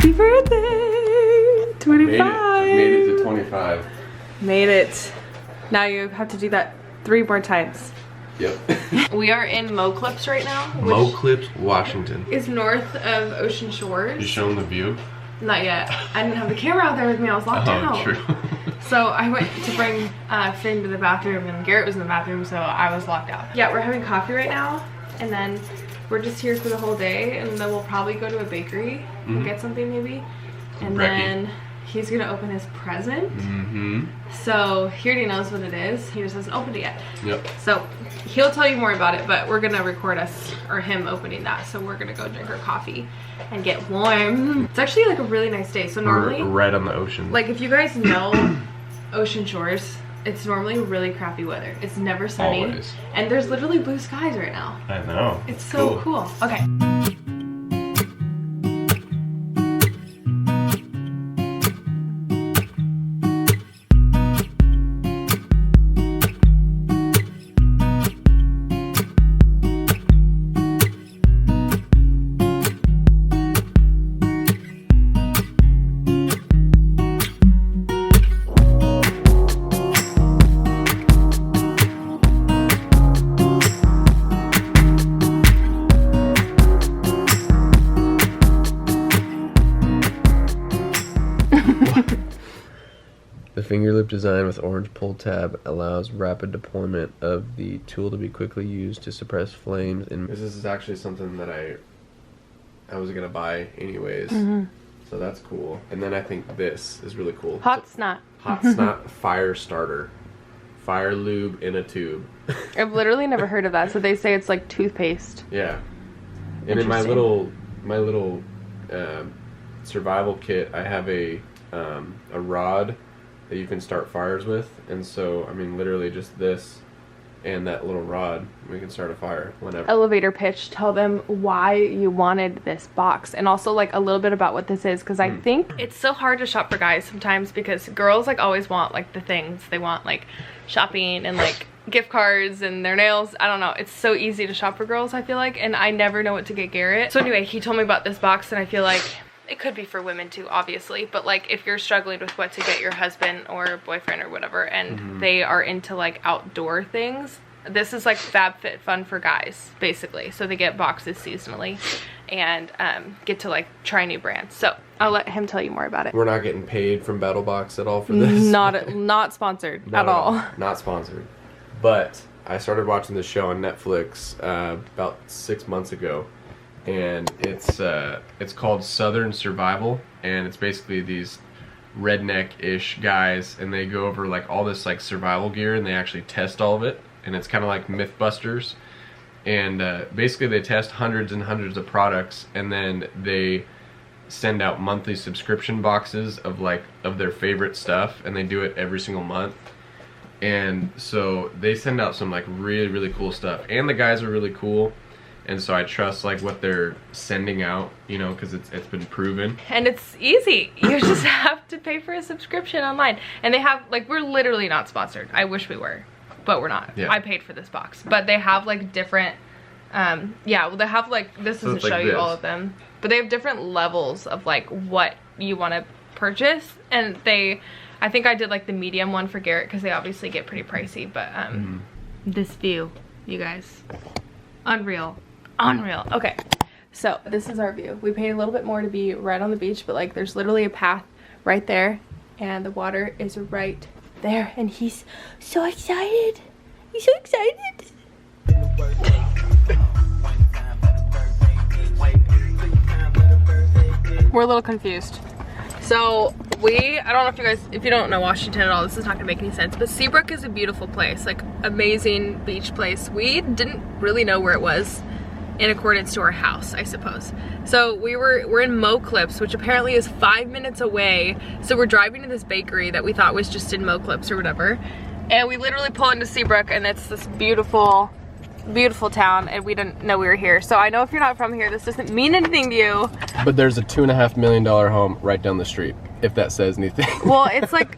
Happy birthday! 25! Made it to 25. Made it. Now you have to do that 3 more times. Yep. We are in Mo Clips right now. Mo Clips, Washington. Is north of Ocean Shores. You showing the view? Not yet. I didn't have the camera out there with me. I was locked out. Oh, true. So I went to bring Finn to the bathroom, and Garrett was in the bathroom, so I was locked out. Yeah, we're having coffee right now, and then we're just here for the whole day, and then we'll probably go to a bakery and get something maybe. And then he's gonna open his present. So he already knows what it is. He just hasn't opened it yet. Yep. So he'll tell you more about it, but we're gonna record us or him opening that. So we're gonna go drink our coffee and get warm. It's actually like a really nice day. So normally, we're right on the ocean. like if you guys know Ocean Shores, it's normally really crappy weather. It's never sunny. Always. And there's literally blue skies right now. I know. It's so cool. Okay. The finger loop design with orange pull tab allows rapid deployment of the tool to be quickly used to suppress flames. And this is actually something that I was gonna buy anyways, so that's cool. And then I think this is really cool. Hot snot. Hot snot fire starter, fire lube in a tube. I've literally never heard of that. So they say it's like toothpaste. Yeah. And in my little survival kit, I have a rod that you can start fires with, and so I mean literally just this and that little rod, we can start a fire whenever. Elevator pitch, tell them why you wanted this box, and also like a little bit about what this is, because I think it's so hard to shop for guys sometimes because girls like always want like the things they want, like shopping and like gift cards and their nails. I don't know, it's so easy to shop for girls, I feel like, and I never know what to get Garrett. So anyway, he told me about this box, and I feel like it could be for women too, obviously, but like if you're struggling with what to get your husband or boyfriend or whatever, and they are into like outdoor things, this is like FabFitFun for guys, basically. So they get boxes seasonally and get to like try new brands. So I'll let him tell you more about it. We're not getting paid from BattleBox at all for this. Not sponsored at all. Not sponsored. But I started watching this show on Netflix about 6 months ago. And it's called Southern Survival, and it's basically these redneck-ish guys, and they go over like all this like survival gear, and they actually test all of it, and it's kind of like Mythbusters, and basically they test hundreds and hundreds of products, and then they send out monthly subscription boxes of their favorite stuff, and they do it every single month. And so they send out some like really cool stuff, and the guys are really cool. And so I trust like what they're sending out, you know, because it's been proven. And it's easy. You just have to pay for a subscription online. And they have, like, we're literally not sponsored. I wish we were, but we're not. Yeah. I paid for this box. But they have like different, yeah, well they have like, this doesn't show you all of them. But they have different levels of like what you want to purchase. And I think I did like the medium one for Garrett because they obviously get pretty pricey. But this view, you guys, unreal. Okay, so this is our view. We paid a little bit more to be right on the beach, but like there's literally a path right there and the water is right there, and he's so excited. He's so excited. We're a little confused. So I don't know if you guys, if you don't know Washington at all, this is not gonna make any sense, but Seabrook is a beautiful place, like amazing beach place. We didn't really know where it was in accordance to our house, I suppose. So we're in Mo Clips, which apparently is 5 minutes away. So we're driving to this bakery that we thought was just in Mo Clips or whatever. And we literally pull into Seabrook, and it's this beautiful town, and we didn't know we were here. So I know if you're not from here, this doesn't mean anything to you. But there's a $2.5 million home right down the street, if that says anything. Well, it's like,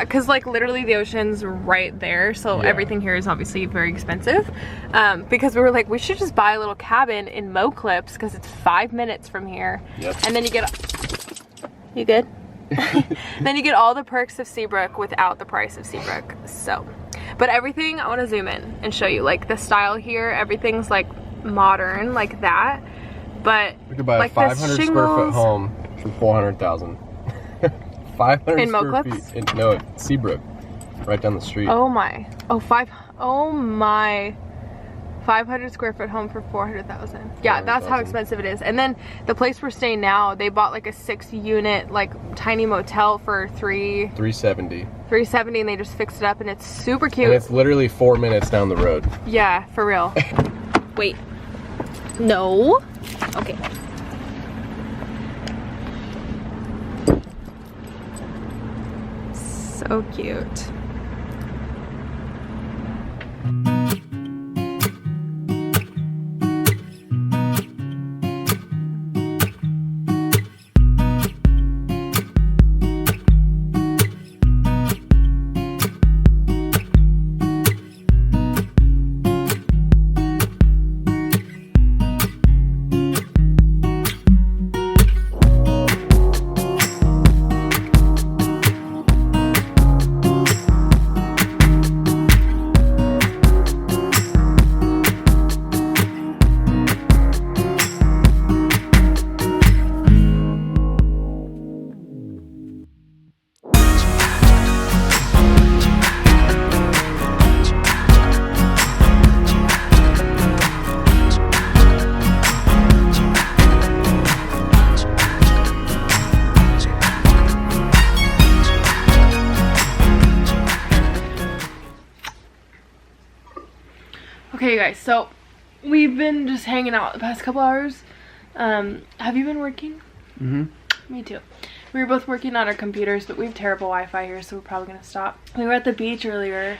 cause like literally the ocean's right there. So yeah. Everything here is obviously very expensive. Because we were like, we should just buy a little cabin in Mo Clips, cause it's 5 minutes from here. Yep. And then you get You good? Then you get all the perks of Seabrook without the price of Seabrook. So, but everything, I want to zoom in and show you like the style here. Everything's like modern like that. But we could buy like a 500 square foot home for 400,000. 500 in square feet. No, Seabrook, right down the street. Oh my. Oh my. 500 square foot home for 400,000. Yeah, that's how expensive it is. And then the place we're staying now, they bought like a 6-unit like tiny motel for $370, and they just fixed it up, and it's super cute. And it's literally 4 minutes down the road. Yeah, for real. Wait. No. Okay. So cute. Okay, guys, so we've been just hanging out the past couple hours. Have you been working? Mm-hmm. Me too. We were both working on our computers, but we have terrible Wi-Fi here, so we're probably gonna stop. We were at the beach earlier,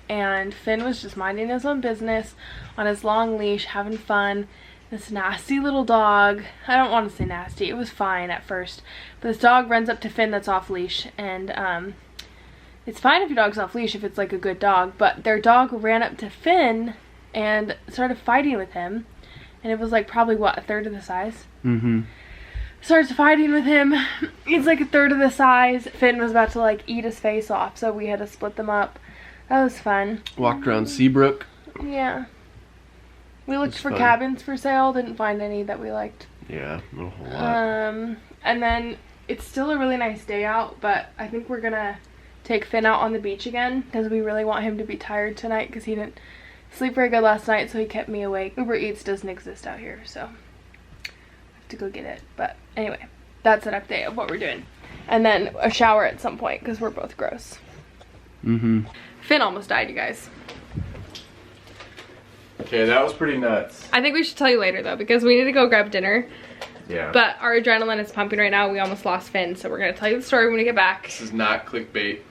and Finn was just minding his own business on his long leash, having fun. This nasty little dog, I don't want to say nasty, it was fine at first, but this dog runs up to Finn that's off leash, and it's fine if your dog's off leash if it's like a good dog, but their dog ran up to Finn and started fighting with him, and it was like probably what, a third of the size? Mm-hmm. Starts fighting with him. It's like a third of the size. Finn was about to like eat his face off, so we had to split them up. That was fun. Walked around Seabrook. Yeah. We looked for cabins for sale, didn't find any that we liked. Yeah, not a whole lot. And then it's still a really nice day out, but I think we're gonna take Finn out on the beach again because we really want him to be tired tonight because he didn't sleep very good last night, so he kept me awake. Uber Eats doesn't exist out here, so I have to go get it. But anyway, that's an update of what we're doing. And then a shower at some point because we're both gross. Mm-hmm. Finn almost died, you guys. Okay, that was pretty nuts. I think we should tell you later though, because we need to go grab dinner. Yeah. But our adrenaline is pumping right now. We almost lost Finn, so we're gonna tell you the story when we get back. This is not clickbait.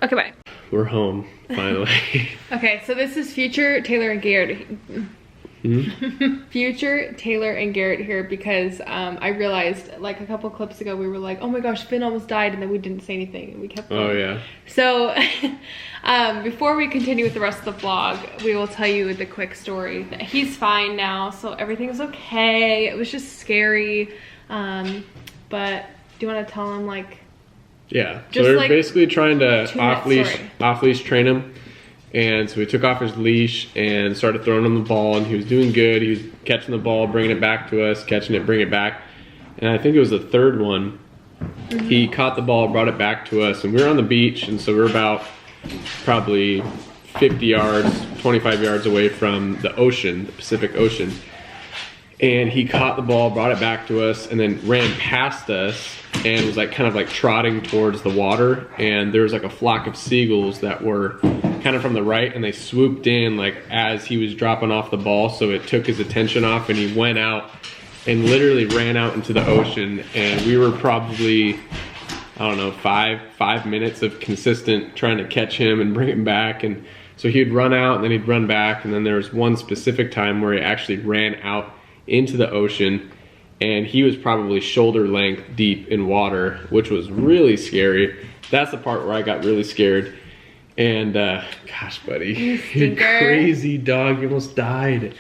Okay, bye. We're home, finally. Okay, so this is future Taylor and Garrett. Future Taylor and Garrett here because I realized like a couple clips ago we were like, oh my gosh, Finn almost died, and then we didn't say anything and we kept going. Oh yeah. So before we continue with the rest of the vlog, we will tell you the quick story. He's fine now, so everything's okay. It was just scary, but do you want to tell him like? Yeah, so just they're like basically trying to off leash train him. And so we took off his leash and started throwing him the ball, and he was doing good. He was catching the ball, bringing it back to us, catching it, bringing it back. And I think it was the third one. He caught the ball, brought it back to us, and we were on the beach, and so we were about probably 50 yards, 25 yards away from the ocean, the Pacific Ocean. And he caught the ball, brought it back to us, and then ran past us and was like kind of like trotting towards the water. And there was like a flock of seagulls that were kind of from the right, and they swooped in like as he was dropping off the ball, so it took his attention off, and he went out and literally ran out into the ocean. And we were probably, I don't know, five minutes of consistent trying to catch him and bring him back. And so he'd run out and then he'd run back, and then there was one specific time where he actually ran out into the ocean, and he was probably shoulder length deep in water, which was really scary. That's the part where I got really scared. And gosh, buddy, you crazy dog, you almost died.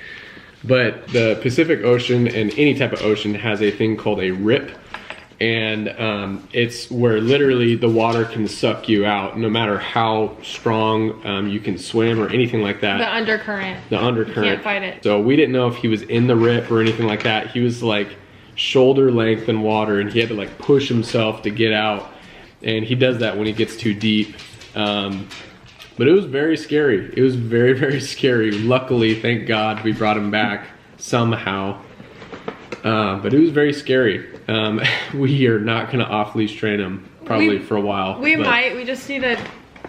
But the Pacific Ocean and any type of ocean has a thing called a rip. And it's where literally the water can suck you out no matter how strong you can swim or anything like that. The undercurrent. The undercurrent. You can't fight it. So we didn't know if he was in the rip or anything like that. He was like shoulder length in water, and he had to like push himself to get out. And he does that when he gets too deep. But it was very scary. It was very, very scary. Luckily, thank God, we brought him back somehow. But it was very scary. We are not gonna off-leash train him probably for a while. We might. We just need to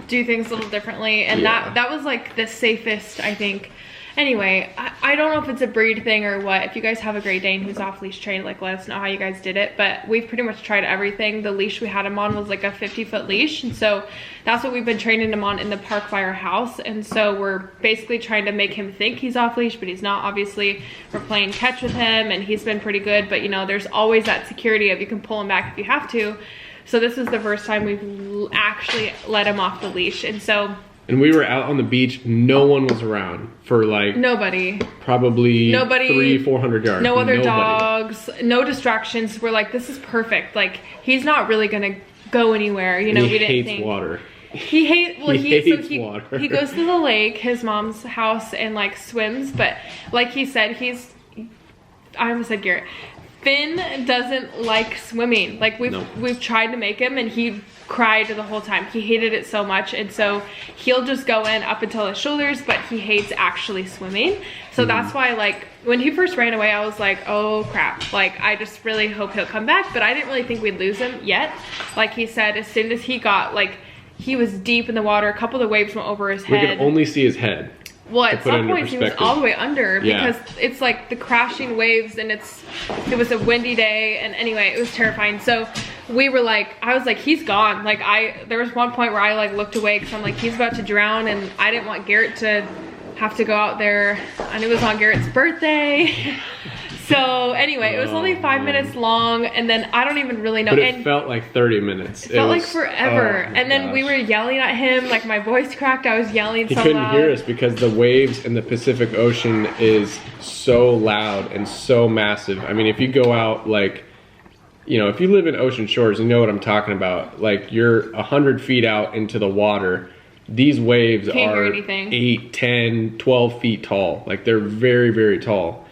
do things a little differently, and that was like the safest, I think. Anyway, I don't know if it's a breed thing or what. If you guys have a Great Dane who's off-leash trained, like let us know how you guys did it. But we've pretty much tried everything. The leash we had him on was like a 50-foot leash, and so that's what we've been training him on in the park by our house. And so we're basically trying to make him think he's off-leash, but he's not. Obviously, we're playing catch with him, and he's been pretty good. But you know, there's always that security of you can pull him back if you have to. So this is the first time we've actually let him off the leash, and so. And we were out on the beach, no one was around for like nobody, probably 300-400 yards. No other dogs, no distractions. We're like, this is perfect. Like he's not really gonna go anywhere. You know, we didn't think. Water. He hates water. He goes to the lake, his mom's house, and like swims. But like he said, I almost said Garrett. Finn doesn't like swimming. Like we've tried to make him, and he cried the whole time. He hated it so much, and so he'll just go in up until his shoulders, but he hates actually swimming. So that's why, like, when he first ran away, I was like, oh crap, like I just really hope he'll come back. But I didn't really think we'd lose him yet. Like he said, as soon as he got, like, he was deep in the water, a couple of the waves went over his head. We could only see his head. Well, at some point he was all the way under because it's like the crashing waves, and it was a windy day, and anyway, it was terrifying. So we were like, I was like, he's gone. Like there was one point where I like looked away because I'm like, he's about to drown, and I didn't want Garrett to have to go out there, and it was on Garrett's birthday. So anyway, it was only 5 minutes long, and then I don't even really know. But it felt like 30 minutes. It felt like forever. And then we were yelling at him, like my voice cracked, I was yelling so loud. He couldn't hear us because the waves in the Pacific Ocean is so loud and so massive. I mean, if you go out, like, you know, if you live in ocean shores, you know what I'm talking about. Like, you're 100 feet out into the water. These waves are 8, 10, 12 feet tall. Like, they're very, very tall.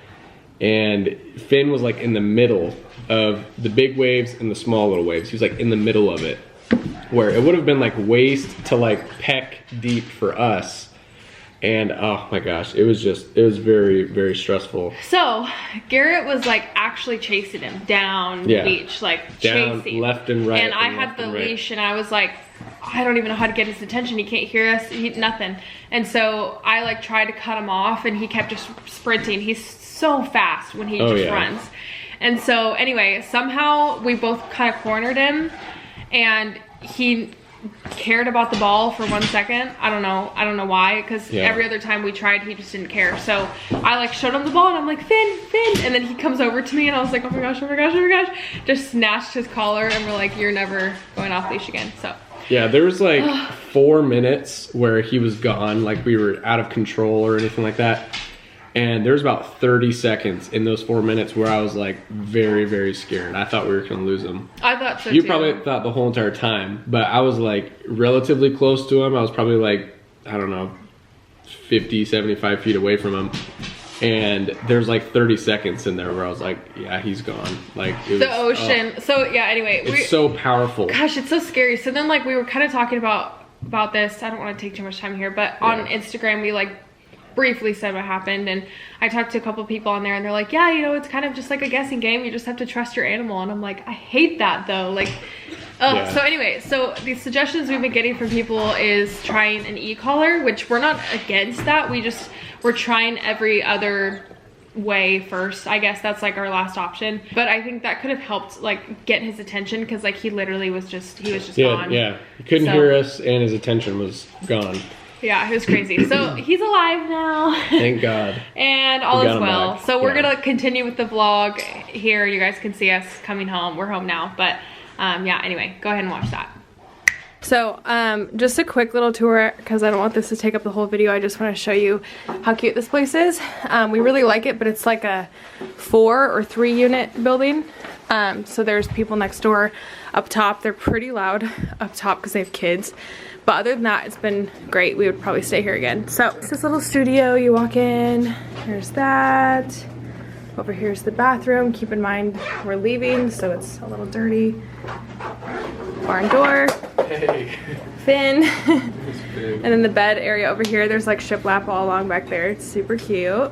And Finn was like in the middle of the big waves and the small little waves. He was like in the middle of it, where it would have been like waist to like peck deep for us. And oh my gosh, it was very, very stressful. So Garrett was like actually chasing him down the beach, like down, chasing left and right. And I had the leash, and I was like, I don't even know how to get his attention. He can't hear us, nothing. And so I like tried to cut him off, and he kept just sprinting. He's so fast when he just runs. And so anyway, somehow we both kind of cornered him, and he cared about the ball for 1 second. I don't know why, because every other time we tried, he just didn't care. So I like showed him the ball, and I'm like, Finn, and then he comes over to me, and I was like, oh my gosh, oh my gosh, oh my gosh, just snatched his collar, and we're like, you're never going off leash again. So yeah, there was like 4 minutes where he was gone, like we were out of control or anything like that. And there was about 30 seconds in those 4 minutes where I was like very, very scared. I thought we were gonna lose him. I thought so too. You probably thought the whole entire time, but I was like relatively close to him. I was probably like, I don't know, 50, 75 feet away from him. And there's like 30 seconds in there where I was like, yeah, he's gone. Like it was, the ocean. So yeah, anyway. It's so powerful. Gosh, it's so scary. So then like we were kind of talking about this. I don't want to take too much time here, but on Instagram we like briefly said what happened, and I talked to a couple people on there, and they're like, yeah, you know, it's kind of just like a guessing game. You just have to trust your animal. And I'm like, I hate that though. Like, so anyway, so the suggestions we've been getting from people is trying an e-collar, which we're not against that. We're trying every other way first. I guess that's like our last option. But I think that could have helped like get his attention, because like he literally was just gone. Yeah, he couldn't hear us, and his attention was gone. Yeah, it was crazy. So he's alive now. Thank God. And all is well. So we're gonna continue with the vlog here. You guys can see us coming home. We're home now. But yeah, anyway, go ahead and watch that. So just a quick little tour because I don't want this to take up the whole video. I just want to show you how cute this place is. We really like it, but it's like a 4 or 3 unit building. So there's people next door up top. They're pretty loud up top because they have kids. But other than that, it's been great. We would probably stay here again. So it's this little studio. You walk in, there's that. Over here's the bathroom. Keep in mind we're leaving, so it's a little dirty. Barn door. Hey. Finn. And then the bed area over here, there's like shiplap all along back there. It's super cute.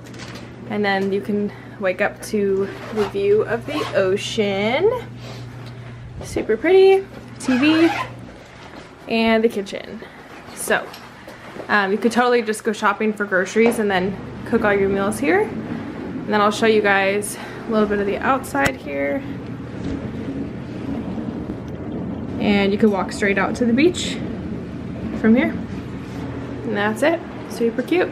And then you can wake up to the view of the ocean. Super pretty. TV. And the kitchen. So you could totally just go shopping for groceries and then cook all your meals here. And then I'll show you guys a little bit of the outside here. And you can walk straight out to the beach from here. And that's it. Super cute.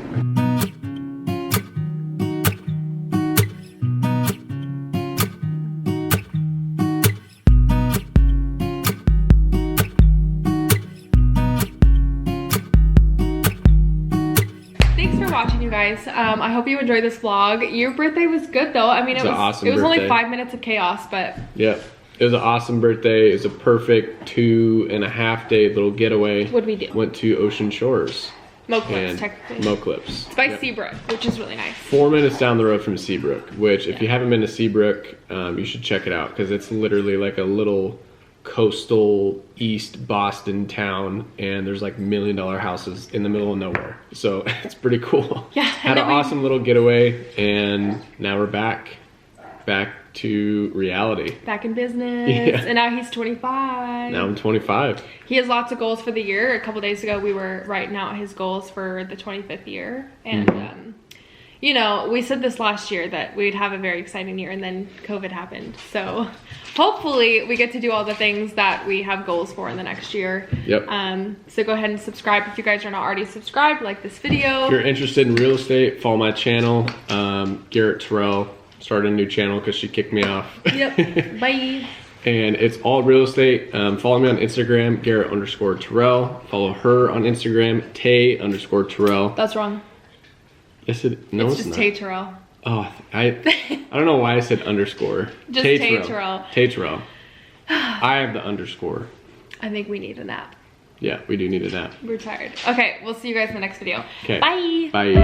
Watching, you guys. I hope you enjoyed this vlog. Your birthday was good though. I mean, it was awesome. It was only 5 minutes of chaos, but yeah, it was an awesome birthday. It was a perfect 2.5 day little getaway. What'd we do? Went to Ocean Shores. Mo Clips, technically. Mo Clips. It's by Seabrook, which is really nice. 4 minutes down the road from Seabrook, which if you haven't been to Seabrook, you should check it out because it's literally like a little coastal East Boston town, and there's like $1 million houses in the middle of nowhere, so it's pretty cool. Yeah. Had an awesome little getaway, and now we're back to reality, back in business. Yeah. And now he's 25. Now I'm 25. He has lots of goals for the year. A couple days ago we were writing out his goals for the 25th year, and you know, we said this last year that we'd have a very exciting year, and then COVID happened. So hopefully we get to do all the things that we have goals for in the next year. Yep. So go ahead and subscribe if you guys are not already subscribed. Like this video. If you're interested in real estate, follow my channel. Garrett Terrell started a new channel because she kicked me off. Yep. Bye. And it's all real estate. Follow me on Instagram, Garrett_Terrell. Follow her on Instagram, Tay_Terrell. That's wrong. Yes, no, it's just Tay Terrell. Oh, I don't know why I said underscore. Just Tay Terrell. Tay Terrell. I have the underscore. I think we need a nap. Yeah, we do need a nap. We're tired. Okay, we'll see you guys in the next video. Okay. Bye. Bye.